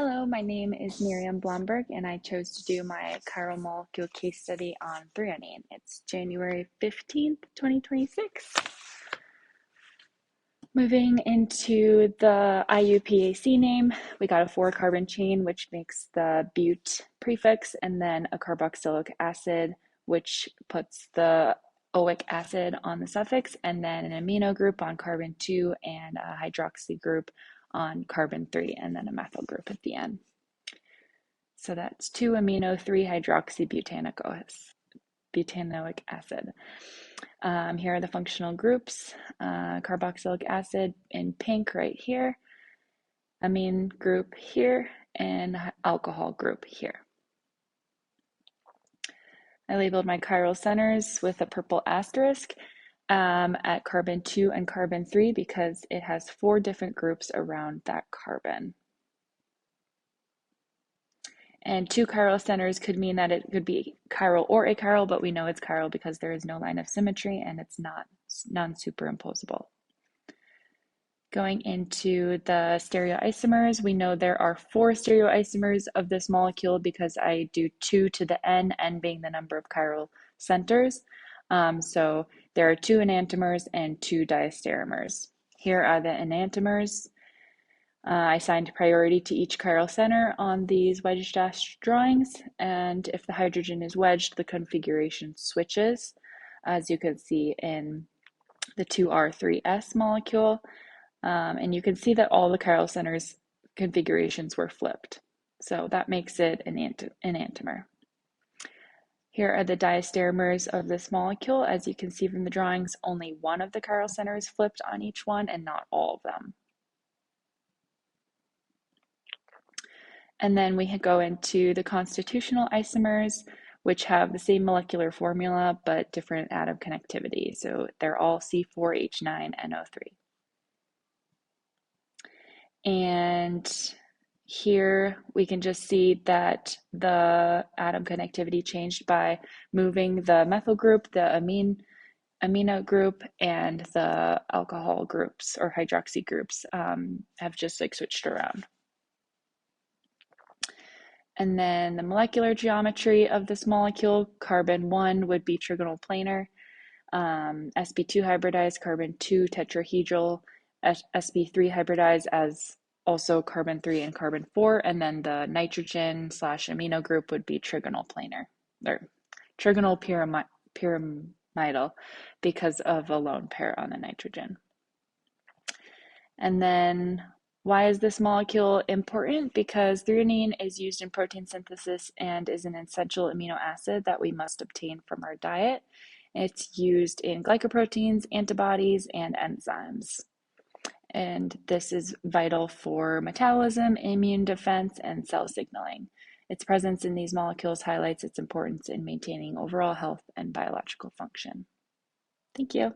Hello, my name is Miriam Blomberg, and I chose to do my chiral molecule case study on threonine. It's January 15th, 2026. Moving into the IUPAC name, we got a 4-carbon chain, which makes the bute prefix, and then a carboxylic acid, which puts the oic acid on the suffix, and then an amino group on carbon 2 and a hydroxy group on carbon 3, and then a methyl group at the end. So that's 2-amino 3-hydroxybutanoic acid. Here are the functional groups: carboxylic acid in pink right here, amine group here, and alcohol group here. I labeled my chiral centers with a purple asterisk at carbon 2 and carbon 3 because it has 4 different groups around that carbon. And 2 chiral centers could mean that it could be chiral or achiral, but we know it's chiral because there is no line of symmetry and it's not non-superimposable. Going into the stereoisomers, we know there are 4 stereoisomers of this molecule because I do 2 to the n being the number of chiral centers. So there are 2 enantiomers and 2 diastereomers. Here are the enantiomers. I assigned priority to each chiral center on these wedge dash drawings, and if the hydrogen is wedged, the configuration switches, as you can see in the 2R3S molecule, and you can see that all the chiral centers configurations were flipped, so that makes it an enantiomer. Here are the diastereomers of this molecule. As you can see from the drawings, only one of the chiral centers flipped on each one and not all of them. And then we go into the constitutional isomers, which have the same molecular formula but different atom connectivity. So they're all C4H9NO3. And here we can just see that the atom connectivity changed by moving the methyl group, the amino group, and the alcohol groups or hydroxy groups have just switched around. And then the molecular geometry of this molecule: carbon 1 would be trigonal planar, sp2 hybridized, carbon 2 tetrahedral, sp3 hybridized as also carbon 3 and carbon 4, and then the nitrogen / amino group would be trigonal planar, or trigonal pyramidal because of a lone pair on the nitrogen. And then why is this molecule important? Because threonine is used in protein synthesis and is an essential amino acid that we must obtain from our diet. It's used in glycoproteins, antibodies, and enzymes. And this is vital for metabolism, immune defense, and cell signaling. Its presence in these molecules highlights its importance in maintaining overall health and biological function. Thank you.